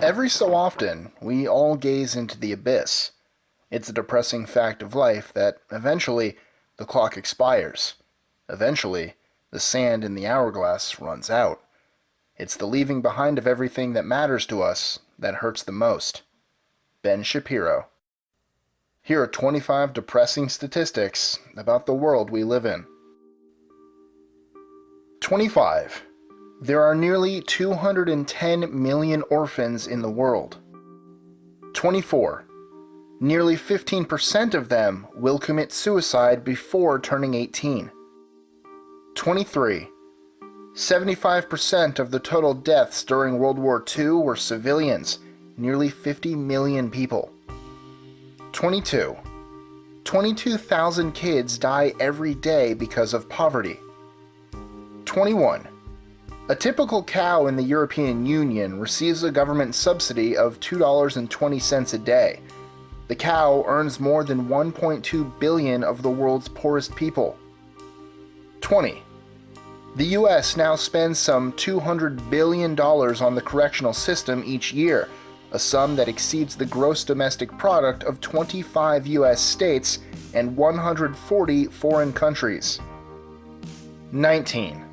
Every so often, we all gaze into the abyss. It's a depressing fact of life that eventually the clock expires. Eventually, the sand in the hourglass runs out. It's the leaving behind of everything that matters to us that hurts the most. Ben Shapiro. Here are 25 depressing statistics about the world we live in. 25. There are nearly 210 million orphans in the world. 24. Nearly 15% of them will commit suicide before turning 18. 23. 75% of the total deaths during World War II were civilians, nearly 50 million people. 22. 22,000 kids die every day because of poverty. 21. A typical cow in the European Union receives a government subsidy of $2.20 a day. The cow earns more than 1.2 billion of the world's poorest people. 20. The US now spends some $200 billion on the correctional system each year, a sum that exceeds the gross domestic product of 25 US states and 140 foreign countries. 19.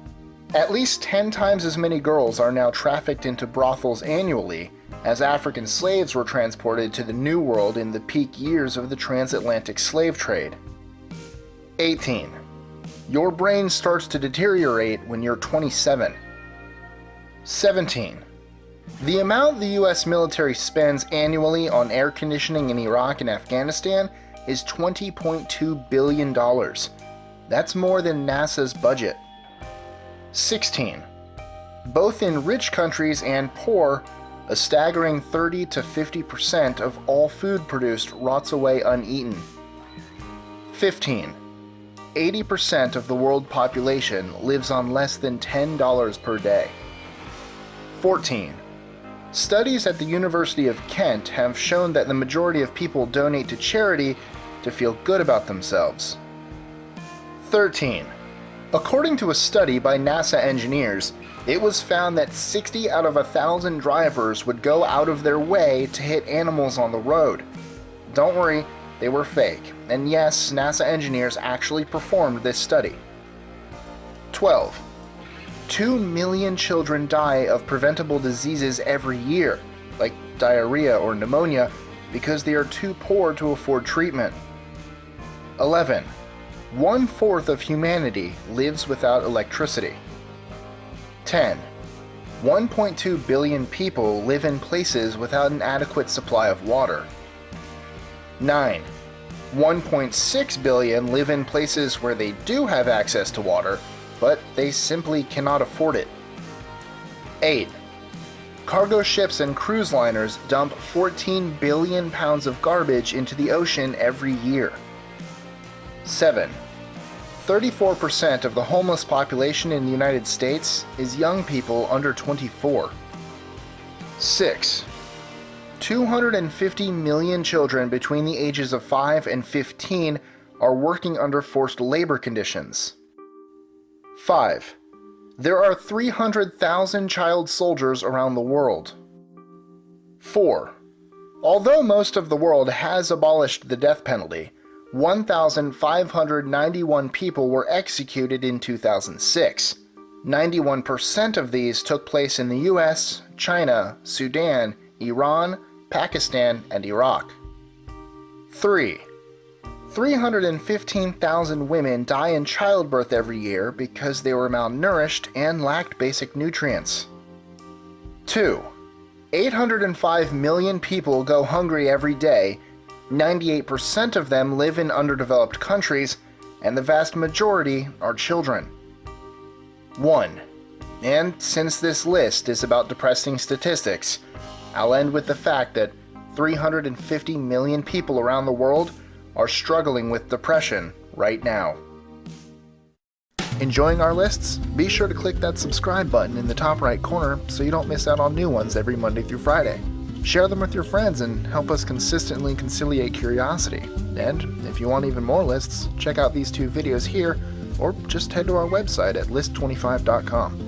At least 10 times as many girls are now trafficked into brothels annually as African slaves were transported to the New World in the peak years of the transatlantic slave trade. 18. Your brain starts to deteriorate when you're 27. 17. The amount the US military spends annually on air conditioning in Iraq and Afghanistan is $20.2 billion. That's more than NASA's budget. 16. Both in rich countries and poor, a staggering 30 to 50% of all food produced rots away uneaten. 15. 80% of the world population lives on less than $10 per day. 14. Studies at the University of Kent have shown that the majority of people donate to charity to feel good about themselves. 13. According to a study by NASA engineers, it was found that 60 out of 1,000 drivers would go out of their way to hit animals on the road. Don't worry, they were fake, and yes, NASA engineers actually performed this study. 12. 2 million children die of preventable diseases every year, like diarrhea or pneumonia, because they are too poor to afford treatment. 11. 1/4 of humanity lives without electricity. 10. 1.2 billion people live in places without an adequate supply of water. 9. 1.6 billion live in places where they do have access to water, but they simply cannot afford it. 8. Cargo ships and cruise liners dump 14 billion pounds of garbage into the ocean every year. 7. 34% of the homeless population in the United States is young people under 24. 6. 250 million children between the ages of 5 and 15 are working under forced labor conditions. 5. There are 300,000 child soldiers around the world. 4. Although most of the world has abolished the death penalty, 1,591 people were executed in 2006. 91% of these took place in the US, China, Sudan, Iran, Pakistan, and Iraq. 3. 315,000 women die in childbirth every year because they were malnourished and lacked basic nutrients. 2. 805 million people go hungry every day. 98% of them live in underdeveloped countries, and the vast majority are children. 1. And since this list is about depressing statistics, I'll end with the fact that 350 million people around the world are struggling with depression right now. Enjoying our lists? Be sure to click that subscribe button in the top right corner so you don't miss out on new ones every Monday through Friday. Share them with your friends and help us consistently conciliate curiosity. And if you want even more lists, check out these 2 videos here, or just head to our website at list25.com.